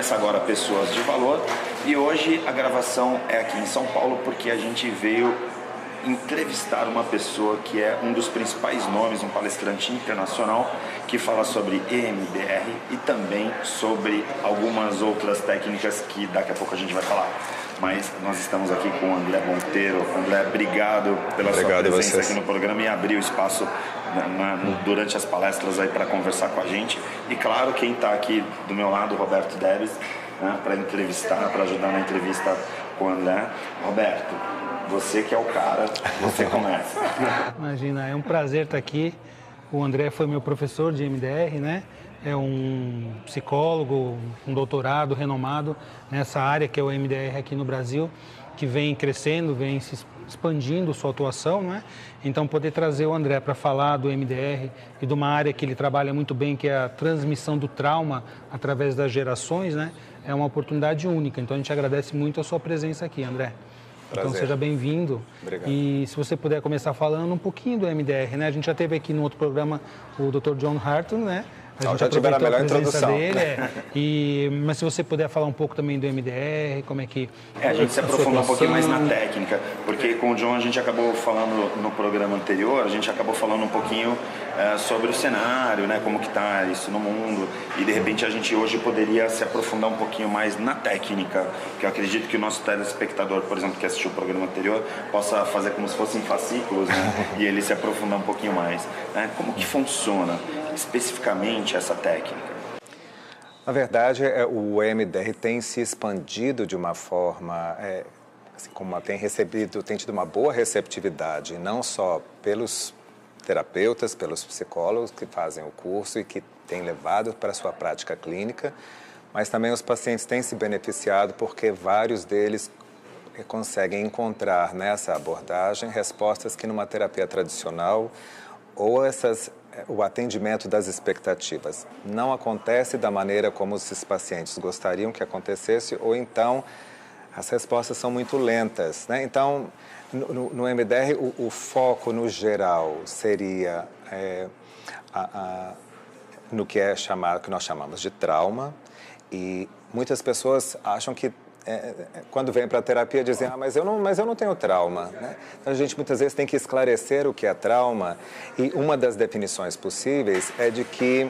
Começa agora Pessoas de Valor e hoje a gravação é aqui em São Paulo porque a gente veio entrevistar uma pessoa que é um dos principais nomes, um palestrante internacional que fala sobre EMDR e também sobre algumas outras técnicas que daqui a pouco a gente vai falar. Mas nós estamos aqui com o André Monteiro. André, obrigado pela sua presença aqui no programa e abrir o espaço durante as palestras aí para conversar com a gente. E claro, quem está aqui do meu lado, Roberto Debes, né, para entrevistar, para ajudar na entrevista com o André. Roberto, você que é o cara, você começa. Imagina, é um prazer estar aqui. O André foi meu professor de MDR, né? É um psicólogo, um doutorado renomado nessa área que é o MDR aqui no Brasil, que vem crescendo, vem se expandindo sua atuação, né? Então, poder trazer o André para falar do MDR e de uma área que ele trabalha muito bem, que é a transmissão do trauma através das gerações, né? É uma oportunidade única. Então, a gente agradece muito a sua presença aqui, André. Prazer. Então, seja bem-vindo. Obrigado. E se você puder começar falando um pouquinho do MDR, né? A gente já teve aqui no outro programa o Dr. John Harton, né? A gente já tiveram a melhor introdução. Dele, mas se você puder falar um pouco também do MDR, como é que... A gente se aprofundou um pouquinho mais na técnica, porque com o John a gente acabou falando no programa anterior, a gente acabou falando um pouquinho sobre o cenário, né, como que está isso no mundo, e de repente a gente hoje poderia se aprofundar um pouquinho mais na técnica, que eu acredito que o nosso telespectador, por exemplo, que assistiu o programa anterior, possa fazer como se fossem fascículos, né, e ele se aprofundar um pouquinho mais. Né? Como que funciona especificamente essa técnica? Na verdade, o EMDR tem se expandido de uma forma, assim, como tem tido uma boa receptividade, não só pelos terapeutas, pelos psicólogos que fazem o curso e que têm levado para a sua prática clínica, mas também os pacientes têm se beneficiado porque vários deles conseguem encontrar nessa abordagem respostas que numa terapia tradicional ou o atendimento das expectativas não acontece da maneira como esses pacientes gostariam que acontecesse, ou então as respostas são muito lentas, né? Então, no MDR, o foco no geral seria no que que nós chamamos de trauma, e muitas pessoas acham que quando vem para a terapia dizem, mas eu não tenho trauma, né? Então a gente muitas vezes tem que esclarecer o que é trauma, e uma das definições possíveis é de que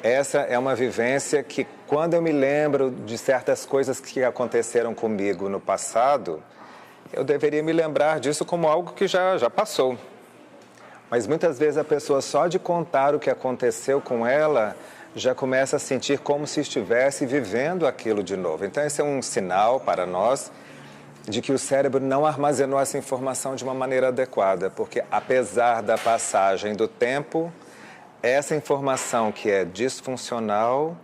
essa é uma vivência que quando eu me lembro de certas coisas que aconteceram comigo no passado, eu deveria me lembrar disso como algo que já passou. Mas muitas vezes a pessoa só de contar o que aconteceu com ela já começa a sentir como se estivesse vivendo aquilo de novo. Então, esse é um sinal para nós de que o cérebro não armazenou essa informação de uma maneira adequada, porque apesar da passagem do tempo, essa informação que é disfuncional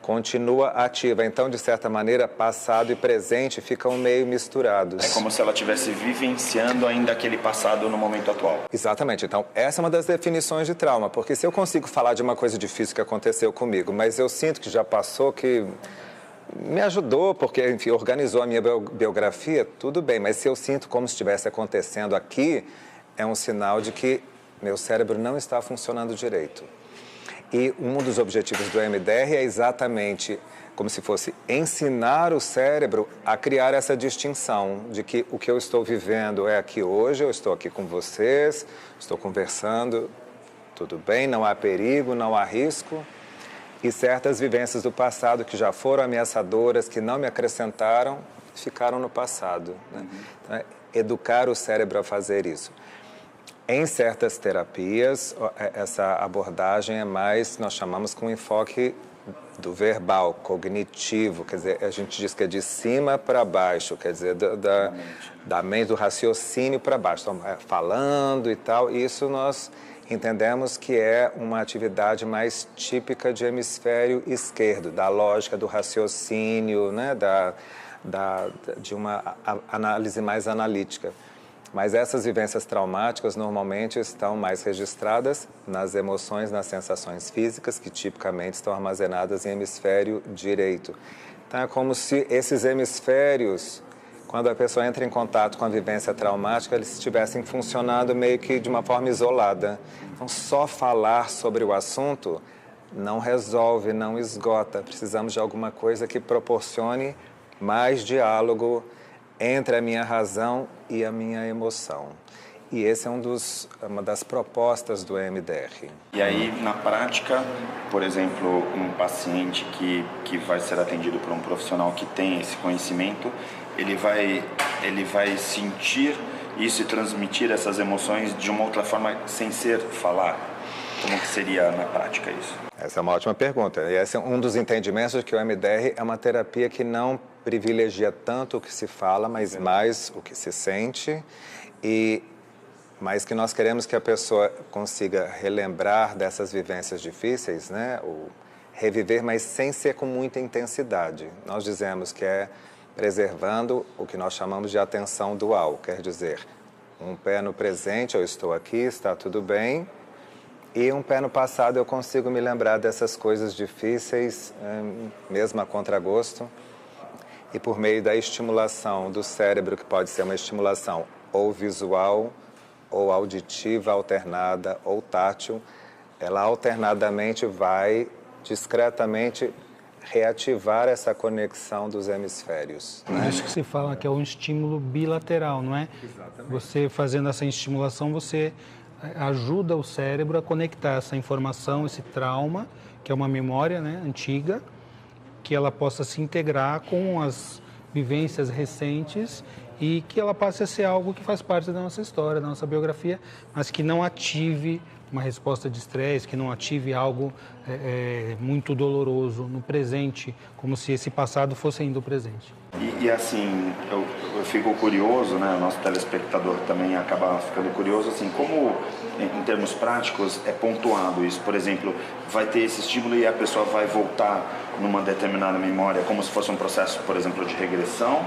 continua ativa. Então, de certa maneira, passado e presente ficam meio misturados. É como se ela estivesse vivenciando ainda aquele passado no momento atual. Exatamente. Então, essa é uma das definições de trauma, porque se eu consigo falar de uma coisa difícil que aconteceu comigo, mas eu sinto que já passou, que me ajudou, porque, enfim, organizou a minha biografia, tudo bem, mas se eu sinto como se estivesse acontecendo aqui, é um sinal de que meu cérebro não está funcionando direito. E um dos objetivos do MDR é exatamente como se fosse ensinar o cérebro a criar essa distinção de que o que eu estou vivendo é aqui hoje, eu estou aqui com vocês, estou conversando, tudo bem, não há perigo, não há risco. E certas vivências do passado que já foram ameaçadoras, que não me acrescentaram, ficaram no passado, né? Então, educar o cérebro a fazer isso. Em certas terapias, essa abordagem é mais, nós chamamos com enfoque do verbal, cognitivo, quer dizer, a gente diz que é de cima para baixo, quer dizer, da mente, do raciocínio para baixo, então, falando e tal, isso nós entendemos que é uma atividade mais típica de hemisfério esquerdo, da lógica do raciocínio, né, de uma análise mais analítica. Mas essas vivências traumáticas normalmente estão mais registradas nas emoções, nas sensações físicas, que tipicamente estão armazenadas em hemisfério direito. Então é como se esses hemisférios, quando a pessoa entra em contato com a vivência traumática, eles estivessem funcionando meio que de uma forma isolada. Então só falar sobre o assunto não resolve, não esgota. Precisamos de alguma coisa que proporcione mais diálogo entre a minha razão e a minha emoção. E esse é uma das propostas do EMDR. E aí, na prática, por exemplo, um paciente que vai ser atendido por um profissional que tem esse conhecimento, ele vai sentir isso e transmitir essas emoções de uma outra forma sem ser falar. Como que seria na prática isso? Essa é uma ótima pergunta. E esse é um dos entendimentos de que o EMDR é uma terapia que não privilegia tanto o que se fala, mas mais o que se sente, mas que nós queremos que a pessoa consiga relembrar dessas vivências difíceis, né? Ou reviver, mas sem ser com muita intensidade. Nós dizemos que é preservando o que nós chamamos de atenção dual, quer dizer, um pé no presente, eu estou aqui, está tudo bem, e um pé no passado, eu consigo me lembrar dessas coisas difíceis, mesmo a contragosto, e por meio da estimulação do cérebro, que pode ser uma estimulação ou visual, ou auditiva alternada, ou tátil, ela alternadamente vai discretamente reativar essa conexão dos hemisférios. Por isso que se fala que é um estímulo bilateral, não é? Exatamente. Você fazendo essa estimulação, você ajuda o cérebro a conectar essa informação, esse trauma, que é uma memória, né, antiga, que ela possa se integrar com as vivências recentes e que ela passe a ser algo que faz parte da nossa história, da nossa biografia, mas que não ative uma resposta de estresse, que não ative algo muito doloroso no presente, como se esse passado fosse ainda o presente. E assim, eu fico curioso, né? O nosso telespectador também acaba ficando curioso, assim, como em termos práticos é pontuado isso. Por exemplo, vai ter esse estímulo e a pessoa vai voltar numa determinada memória, como se fosse um processo, por exemplo, de regressão,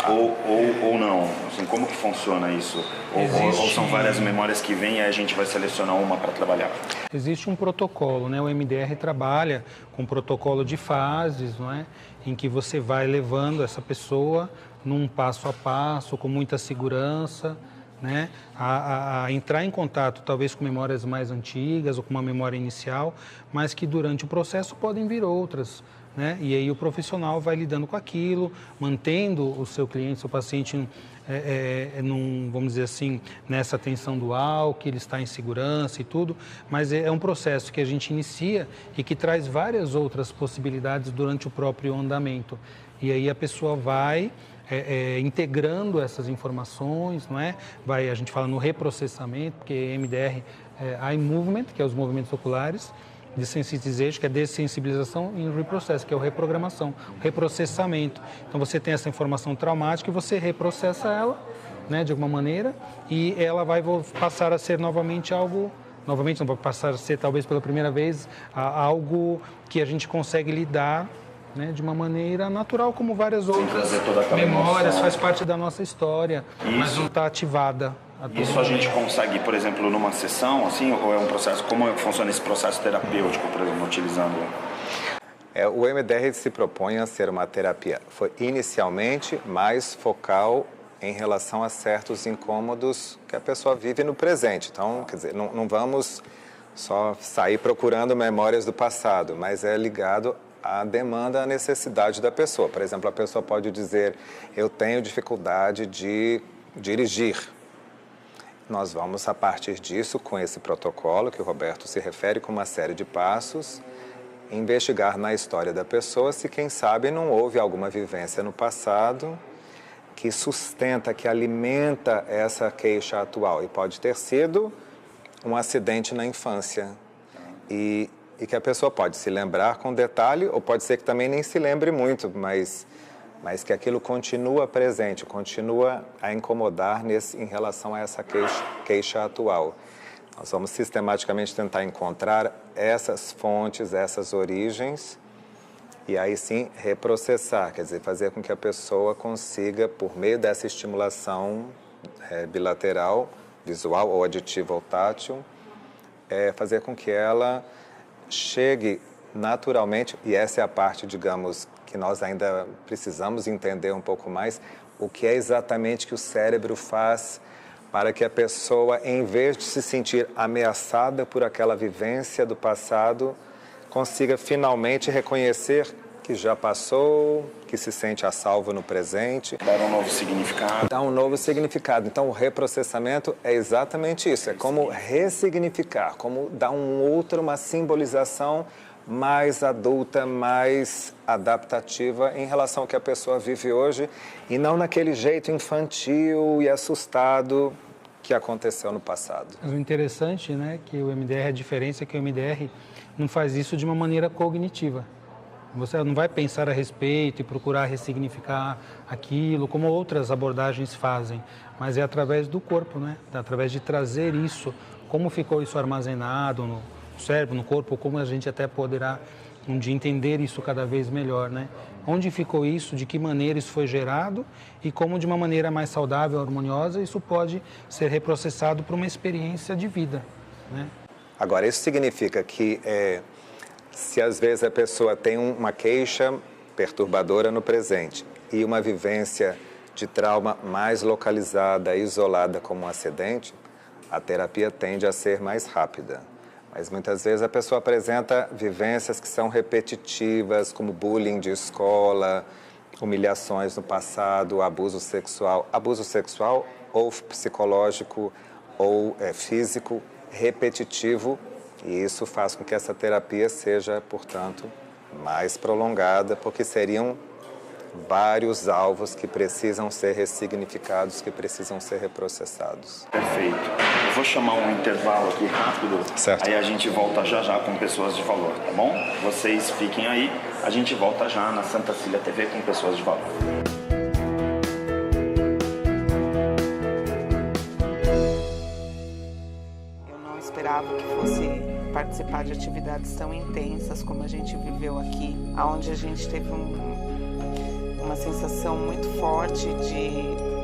ou não? Assim, como que funciona isso? Ou são várias memórias que vêm e a gente vai selecionar uma para trabalhar? Existe um protocolo, né? O MDR trabalha com um protocolo de fases, não é? Em que você vai levando essa pessoa num passo a passo, com muita segurança, né? A entrar em contato talvez com memórias mais antigas ou com uma memória inicial, mas que durante o processo podem vir outras, né? E aí o profissional vai lidando com aquilo, mantendo o seu cliente, seu paciente, vamos dizer assim, nessa atenção dual, que ele está em segurança e tudo, mas é um processo que a gente inicia e que traz várias outras possibilidades durante o próprio andamento. E aí a pessoa vai integrando essas informações, não é? A gente fala no reprocessamento, porque MDR é Eye Movement, que é os movimentos oculares, Desensitization, que é dessensibilização, e reprocess, que é o reprogramação, o reprocessamento. Então você tem essa informação traumática e você reprocessa ela, né, de alguma maneira, e ela vai passar a ser novamente algo, novamente não vai passar a ser talvez pela primeira vez algo que a gente consegue lidar, né, de uma maneira natural, como várias outras memórias, faz parte da nossa história, mas não está ativada. Isso a gente consegue, por exemplo, numa sessão, assim, ou é um processo, como funciona esse processo terapêutico, por exemplo, utilizando? O MDR se propõe a ser uma terapia, foi inicialmente mais focal em relação a certos incômodos que a pessoa vive no presente. Então, quer dizer, não vamos só sair procurando memórias do passado, mas é ligado à demanda, à necessidade da pessoa. Por exemplo, a pessoa pode dizer, eu tenho dificuldade de dirigir. Nós vamos, a partir disso, com esse protocolo que o Roberto se refere, com uma série de passos, investigar na história da pessoa se, quem sabe, não houve alguma vivência no passado que sustenta, que alimenta essa queixa atual. E pode ter sido um acidente na infância. E que a pessoa pode se lembrar com detalhe, ou pode ser que também nem se lembre muito, mas que aquilo continua presente, continua a incomodar em relação a essa queixa atual. Nós vamos sistematicamente tentar encontrar essas fontes, essas origens, e aí sim reprocessar, quer dizer, fazer com que a pessoa consiga, por meio dessa estimulação bilateral, visual ou auditiva ou tátil, fazer com que ela chegue naturalmente, e essa é a parte, digamos, que nós ainda precisamos entender um pouco mais, o que é exatamente que o cérebro faz para que a pessoa, em vez de se sentir ameaçada por aquela vivência do passado, consiga finalmente reconhecer que já passou, que se sente a salvo no presente. Dar um novo significado. Dar um novo significado. Então, o reprocessamento é exatamente isso. É como ressignificar, como dar uma simbolização mais adulta, mais adaptativa em relação ao que a pessoa vive hoje e não naquele jeito infantil e assustado que aconteceu no passado. Mas o interessante, né, que o MDR, a diferença é que o MDR não faz isso de uma maneira cognitiva. Você não vai pensar a respeito e procurar ressignificar aquilo, como outras abordagens fazem, mas é através do corpo, né? Através de trazer isso, como ficou isso armazenado no cérebro, no corpo, como a gente até poderá um dia entender isso cada vez melhor, né? Onde ficou isso, de que maneira isso foi gerado e como de uma maneira mais saudável, harmoniosa, isso pode ser reprocessado para uma experiência de vida, né? Agora, isso significa que se às vezes a pessoa tem uma queixa perturbadora no presente e uma vivência de trauma mais localizada, isolada como um acidente, a terapia tende a ser mais rápida. Mas muitas vezes a pessoa apresenta vivências que são repetitivas, como bullying de escola, humilhações no passado, abuso sexual ou psicológico ou físico repetitivo. E isso faz com que essa terapia seja, portanto, mais prolongada, porque seriam vários alvos que precisam ser ressignificados, que precisam ser reprocessados. Perfeito. Eu vou chamar um intervalo aqui rápido, certo. Aí a gente volta já com Pessoas de Valor, tá bom? Vocês fiquem aí, a gente volta já na Santa Cília TV com Pessoas de Valor. Esperava que fosse participar de atividades tão intensas como a gente viveu aqui, onde a gente teve uma sensação muito forte de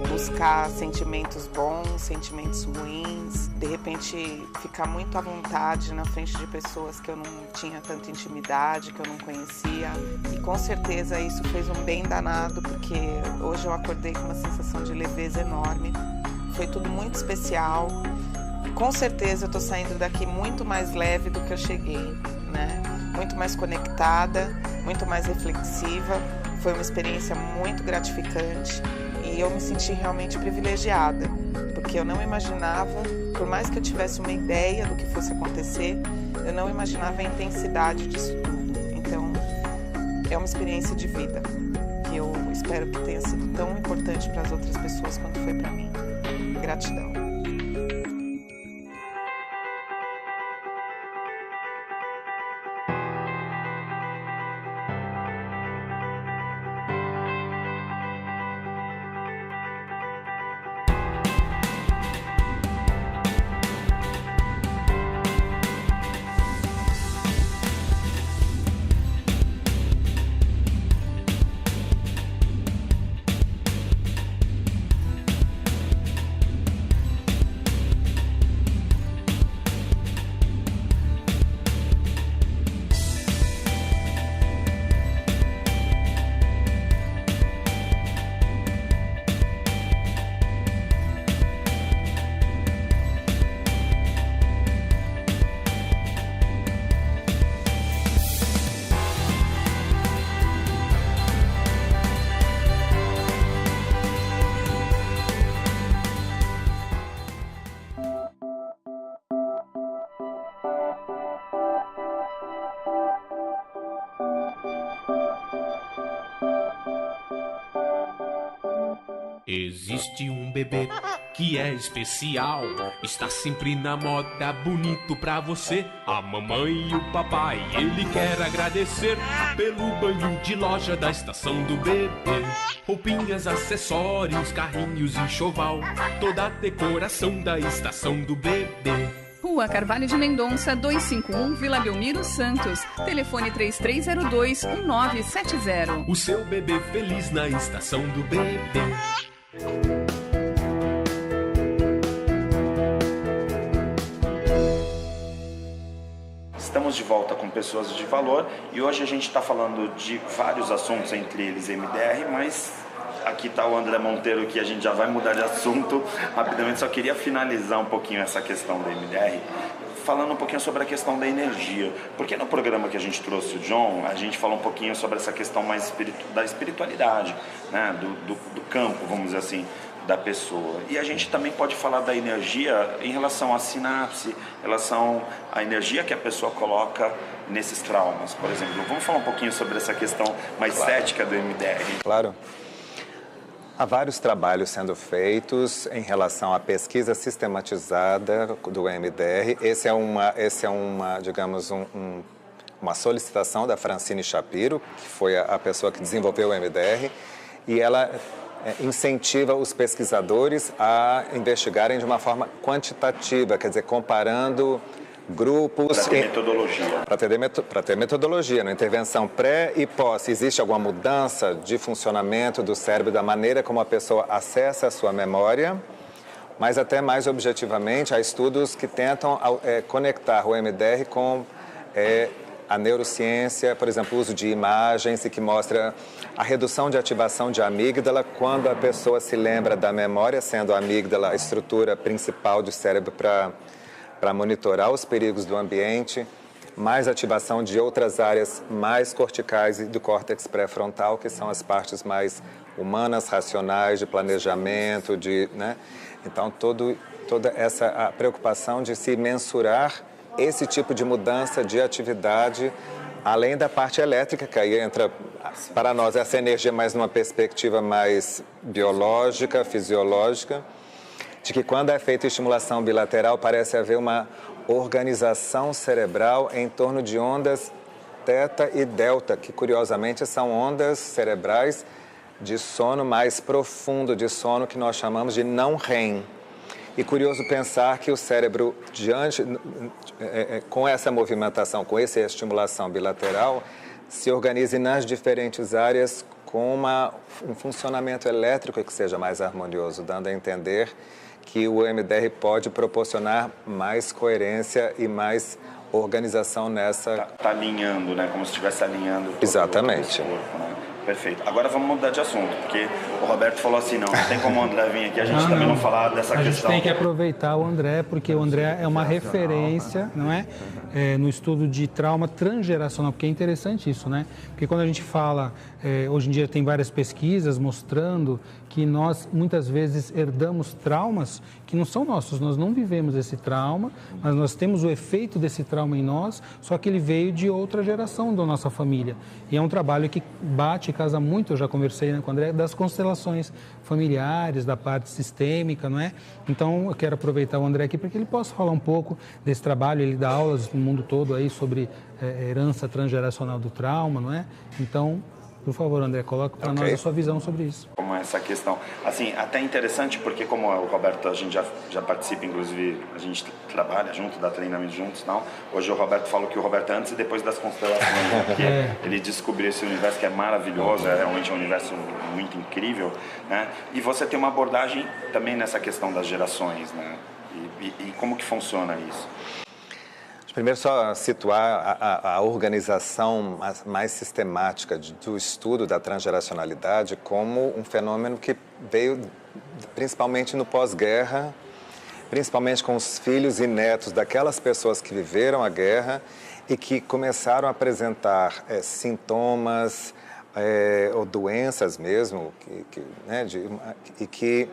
buscar sentimentos bons, sentimentos ruins, de repente ficar muito à vontade na frente de pessoas que eu não tinha tanta intimidade, que eu não conhecia, e com certeza isso fez um bem danado, porque hoje eu acordei com uma sensação de leveza enorme, foi tudo muito especial. Com certeza eu estou saindo daqui muito mais leve do que eu cheguei, né? Muito mais conectada, muito mais reflexiva. Foi uma experiência muito gratificante e eu me senti realmente privilegiada, porque eu não imaginava, por mais que eu tivesse uma ideia do que fosse acontecer, eu não imaginava a intensidade disso tudo. Então, é uma experiência de vida que eu espero que tenha sido tão importante para as outras pessoas quanto foi para mim. Gratidão. Existe um bebê que é especial, está sempre na moda, bonito pra você. A mamãe e o papai, ele quer agradecer pelo banho de loja da estação do bebê. Roupinhas, acessórios, carrinhos, enxoval, toda a decoração da estação do bebê. Rua Carvalho de Mendonça, 251, Vila Belmiro, Santos. Telefone 3302-1970. O seu bebê feliz na estação do bebê. Estamos de volta com Pessoas de Valor e hoje a gente está falando de vários assuntos, entre eles MDR, mas aqui está o André Monteiro, que a gente já vai mudar de assunto rapidamente. Só queria finalizar um pouquinho essa questão da MDR, falando um pouquinho sobre a questão da energia. Porque no programa que a gente trouxe o John, a gente falou um pouquinho sobre essa questão mais da espiritualidade, né? do campo, vamos dizer assim, da pessoa. E a gente também pode falar da energia em relação à sinapse, em relação à energia que a pessoa coloca nesses traumas, por exemplo. Vamos falar um pouquinho sobre essa questão mais cética do MDR? Claro. Há vários trabalhos sendo feitos em relação à pesquisa sistematizada do MDR. Esse é uma digamos, uma solicitação da Francine Shapiro, que foi a pessoa que desenvolveu o MDR, e ela incentiva os pesquisadores a investigarem de uma forma quantitativa, quer dizer, comparando grupos... Para ter metodologia. Para ter metodologia, na intervenção pré e pós. Existe alguma mudança de funcionamento do cérebro, da maneira como a pessoa acessa a sua memória, mas até mais objetivamente, há estudos que tentam conectar o MDR com a neurociência, por exemplo, o uso de imagens, e que mostra a redução de ativação de amígdala quando a pessoa se lembra da memória, sendo a amígdala a estrutura principal do cérebro para monitorar os perigos do ambiente, mais ativação de outras áreas mais corticais e do córtex pré-frontal, que são as partes mais humanas, racionais, de planejamento, né? Então, toda essa a preocupação de se mensurar esse tipo de mudança de atividade, além da parte elétrica, que aí entra, para nós, essa energia mais numa perspectiva mais biológica, fisiológica, de que quando é feita estimulação bilateral, parece haver uma organização cerebral em torno de ondas teta e delta, que curiosamente são ondas cerebrais de sono mais profundo, de sono que nós chamamos de não REM. E curioso pensar que o cérebro, com essa movimentação, com essa estimulação bilateral, se organize nas diferentes áreas com um funcionamento elétrico que seja mais harmonioso, dando a entender que o MDR pode proporcionar mais coerência e mais organização nessa... Tá alinhando, né? Como se estivesse alinhando todo Exatamente. O corpo, né? Perfeito. Agora vamos mudar de assunto, porque o Roberto falou assim, não tem como o André vir aqui, a gente também não falar dessa questão. A gente tem que aproveitar o André, porque o André é uma referência, não é? No estudo de trauma transgeracional, porque é interessante isso, né? Porque quando a gente fala, hoje em dia tem várias pesquisas mostrando que nós muitas vezes herdamos traumas que não são nossos, nós não vivemos esse trauma, mas nós temos o efeito desse trauma em nós, só que ele veio de outra geração da nossa família. E é um trabalho que bate e casa muito, eu já conversei, né, com o André, das constelações familiares, da parte sistêmica, não é? Então, eu quero aproveitar o André aqui para que ele possa falar um pouco desse trabalho, ele dá aulas no mundo todo aí sobre herança transgeracional do trauma, não é? Então, por favor, André, coloque para nós a sua visão sobre isso. Como essa questão, assim, até interessante, porque como o Roberto, a gente já participa, inclusive, a gente trabalha junto, dá treinamento juntos, não? Hoje o Roberto falou que o Roberto é antes e depois das constelações, porque ele descobriu esse universo que é maravilhoso, é realmente um universo muito incrível, né? E você tem uma abordagem também nessa questão das gerações, né? E como que funciona isso? Primeiro, só situar a organização mais sistemática do estudo da transgeracionalidade como um fenômeno que veio principalmente no pós-guerra, principalmente com os filhos e netos daquelas pessoas que viveram a guerra e que começaram a apresentar sintomas ou doenças mesmo, e que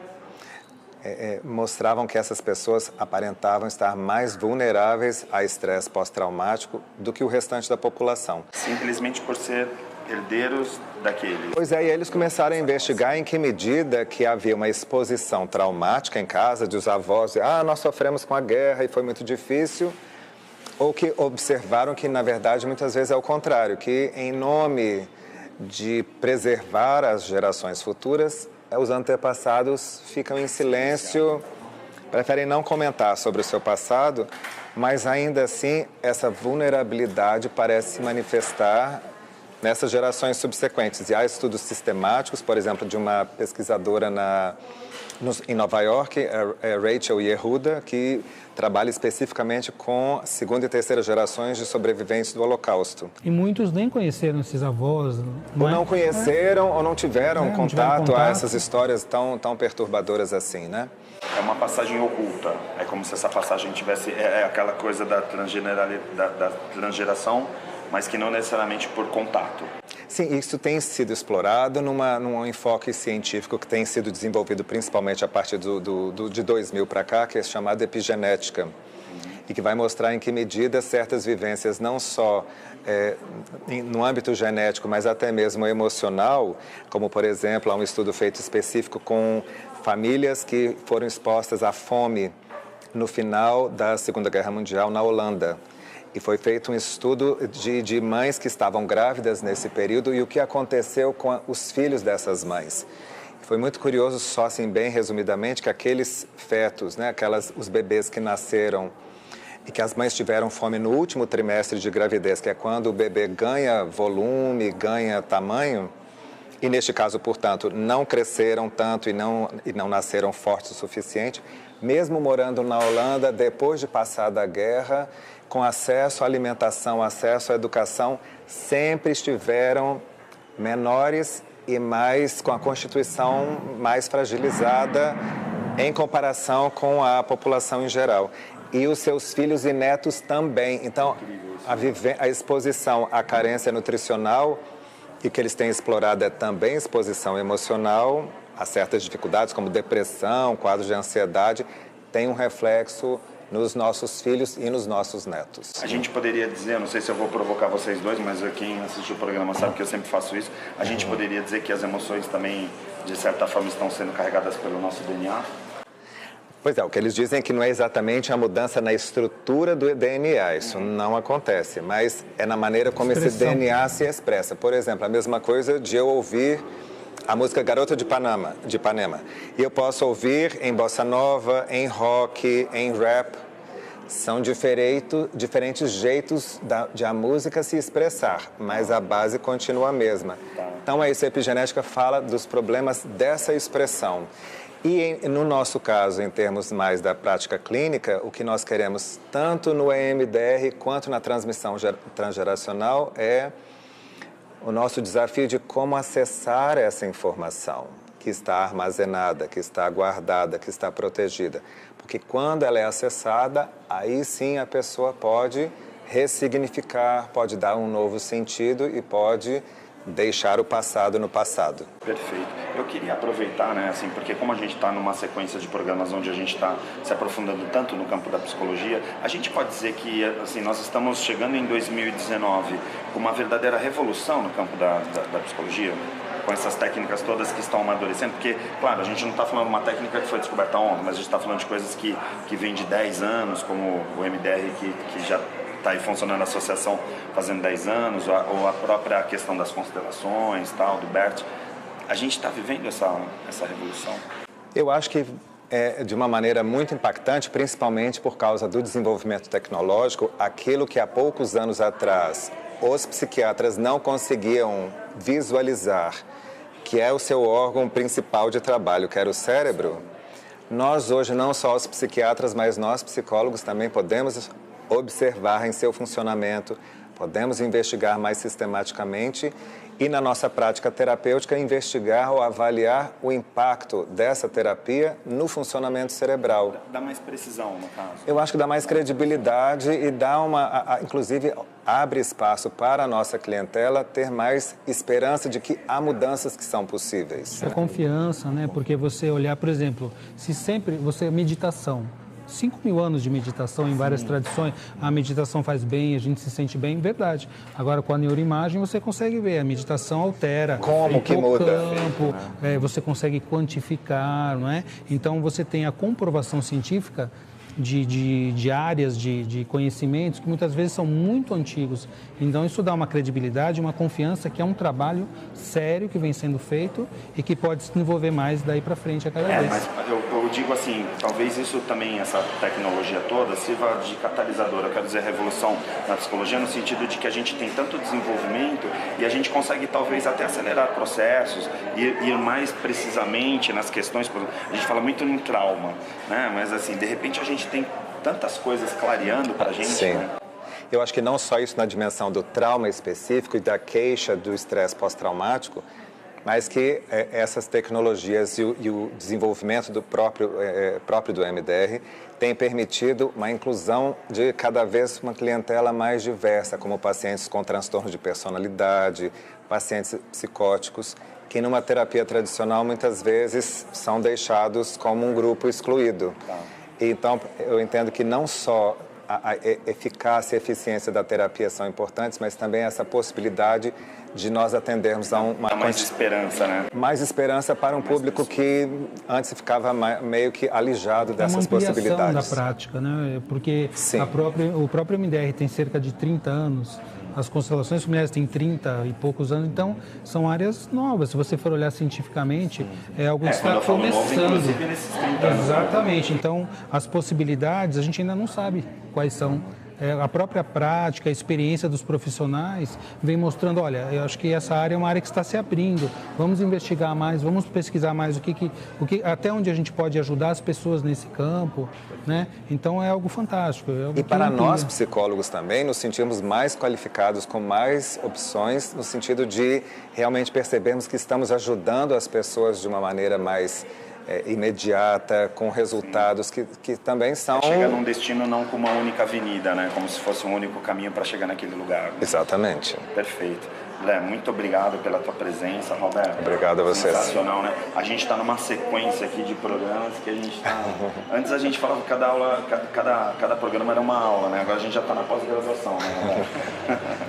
mostravam que essas pessoas aparentavam estar mais vulneráveis a estresse pós-traumático do que o restante da população. Simplesmente por ser herdeiros daquele. Pois é, e eles começaram a investigar em que medida que havia uma exposição traumática em casa, de os avós, nós sofremos com a guerra e foi muito difícil, ou que observaram que, na verdade, muitas vezes é o contrário, que em nome de preservar as gerações futuras, os antepassados ficam em silêncio, preferem não comentar sobre o seu passado, mas ainda assim essa vulnerabilidade parece se manifestar nessas gerações subsequentes. E há estudos sistemáticos, por exemplo, de uma pesquisadora Em Nova York, é Rachel Yehuda, que trabalha especificamente com segunda e terceira gerações de sobreviventes do Holocausto. E muitos nem conheceram esses avós. Ou não conheceram ou não tiveram contato a essas histórias tão perturbadoras assim, né? É uma passagem oculta. É como se essa passagem tivesse... É aquela coisa da transgeração, mas que não necessariamente por contato. Sim, isso tem sido explorado num enfoque científico que tem sido desenvolvido principalmente a partir de 2000 para cá, que é chamado epigenética, e que vai mostrar em que medida certas vivências, não só no âmbito genético, mas até mesmo emocional, como, por exemplo, há um estudo feito específico com famílias que foram expostas à fome no final da Segunda Guerra Mundial na Holanda. E foi feito um estudo de mães que estavam grávidas nesse período e o que aconteceu com os filhos dessas mães. Foi muito curioso, só assim bem resumidamente, que aqueles fetos, né, os bebês que nasceram e que as mães tiveram fome no último trimestre de gravidez, que é quando o bebê ganha volume, ganha tamanho, e neste caso, portanto, não cresceram tanto e não nasceram fortes o suficiente, mesmo morando na Holanda, depois de passada a guerra, com acesso à alimentação, acesso à educação, sempre estiveram menores e mais com a constituição mais fragilizada em comparação com a população em geral. E os seus filhos e netos também. Então, a exposição à carência nutricional, e o que eles têm explorado é também exposição emocional a certas dificuldades, como depressão, quadros de ansiedade, tem um reflexo nos nossos filhos e nos nossos netos. A gente poderia dizer, não sei se eu vou provocar vocês dois, mas quem assistiu o programa sabe que eu sempre faço isso, a gente poderia dizer que as emoções também, de certa forma, estão sendo carregadas pelo nosso DNA? Pois é, o que eles dizem é que não é exatamente a mudança na estrutura do DNA, isso não acontece, mas é na maneira como esse DNA se expressa. Por exemplo, a mesma coisa de eu ouvir a música Garota de Ipanema. E eu posso ouvir em bossa nova, em rock, em rap. São diferentes jeitos de a música se expressar, mas a base continua a mesma. Então, a epigenética fala dos problemas dessa expressão. E no nosso caso, em termos mais da prática clínica, o que nós queremos tanto no EMDR quanto na transmissão transgeracional é o nosso desafio de como acessar essa informação que está armazenada, que está guardada, que está protegida. Porque quando ela é acessada, aí sim a pessoa pode ressignificar, pode dar um novo sentido e pode deixar o passado no passado. Perfeito. Eu queria aproveitar, né, assim, porque como a gente está numa sequência de programas onde a gente está se aprofundando tanto no campo da psicologia, a gente pode dizer que, assim, nós estamos chegando em 2019 com uma verdadeira revolução no campo da psicologia, com essas técnicas todas que estão amadurecendo, porque, claro, a gente não está falando de uma técnica que foi descoberta ontem, mas a gente está falando de coisas que vêm de 10 anos, como o MDR, que já está aí funcionando a associação fazendo 10 anos, ou a própria questão das constelações, tal, do Bert. A gente está vivendo essa revolução? Eu acho que de uma maneira muito impactante, principalmente por causa do desenvolvimento tecnológico, aquilo que há poucos anos atrás os psiquiatras não conseguiam visualizar, que é o seu órgão principal de trabalho, que era o cérebro. Nós hoje, não só os psiquiatras, mas nós psicólogos também podemos observar em seu funcionamento, podemos investigar mais sistematicamente e, na nossa prática terapêutica, investigar ou avaliar o impacto dessa terapia no funcionamento cerebral. Dá mais precisão, no caso? Eu acho que dá mais credibilidade e dá inclusive, abre espaço para a nossa clientela ter mais esperança de que há mudanças que são possíveis. É confiança, né? Porque você olhar, por exemplo, se sempre meditação, 5.000 anos de meditação em várias tradições, a meditação faz bem, a gente se sente bem, verdade. Agora, com a neuroimagem, você consegue ver, a meditação altera. Como que muda? Campo, você consegue quantificar, não é? Então, você tem a comprovação científica de áreas de conhecimentos que muitas vezes são muito antigos. Então, isso dá uma credibilidade, uma confiança que é um trabalho sério que vem sendo feito e que pode se desenvolver mais daí para frente a cada vez. Mas eu eu digo assim, talvez isso também, essa tecnologia toda, sirva de catalisador. Eu quero dizer revolução na psicologia no sentido de que a gente tem tanto desenvolvimento e a gente consegue talvez até acelerar processos, ir mais precisamente nas questões. A gente fala muito em trauma, né? Mas assim, de repente a gente tem tantas coisas clareando para a gente. Sim. Né? Eu acho que não só isso na dimensão do trauma específico e da queixa do estresse pós-traumático, mas que essas tecnologias e o desenvolvimento do próprio do MDR tem permitido uma inclusão de cada vez uma clientela mais diversa, como pacientes com transtorno de personalidade, pacientes psicóticos, que numa terapia tradicional muitas vezes são deixados como um grupo excluído. Então, eu entendo que não só a eficácia e eficiência da terapia são importantes, mas também essa possibilidade de nós atendermos a mais esperança, né? Mais esperança para um público que antes ficava meio que alijado dessas possibilidades. É uma ampliação da prática, né? Porque o próprio MDR tem cerca de 30 anos, as constelações familiares têm 30 e poucos anos, então são áreas novas. Se você for olhar cientificamente, é algo que está começando. Novo, inclusive nesses 30 anos. Exatamente. Então, as possibilidades a gente ainda não sabe quais são. A própria prática, a experiência dos profissionais vem mostrando, olha, eu acho que essa área é uma área que está se abrindo, vamos investigar mais, vamos pesquisar mais até onde a gente pode ajudar as pessoas nesse campo, né? Então é algo fantástico. E para nós psicólogos também, nos sentimos mais qualificados, com mais opções, no sentido de realmente percebermos que estamos ajudando as pessoas de uma maneira mais imediata, com resultados que também são... Chegar num destino não com uma única avenida, né? Como se fosse um único caminho para chegar naquele lugar. Né? Exatamente. Perfeito. Lé, muito obrigado pela tua presença, Roberto. Obrigado a vocês. Sensacional, né? A gente está numa sequência aqui de programas que a gente está... Antes a gente falava que cada programa era uma aula, né? Agora a gente já está na pós-graduação, né?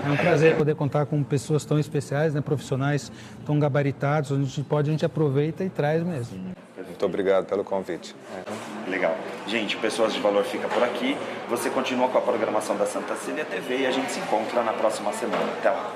É um prazer poder contar com pessoas tão especiais, né? Profissionais tão gabaritados. A gente aproveita e traz mesmo. Muito obrigado pelo convite. Legal. Gente, Pessoas de Valor fica por aqui. Você continua com a programação da Santa Cília TV e a gente se encontra na próxima semana. Até lá.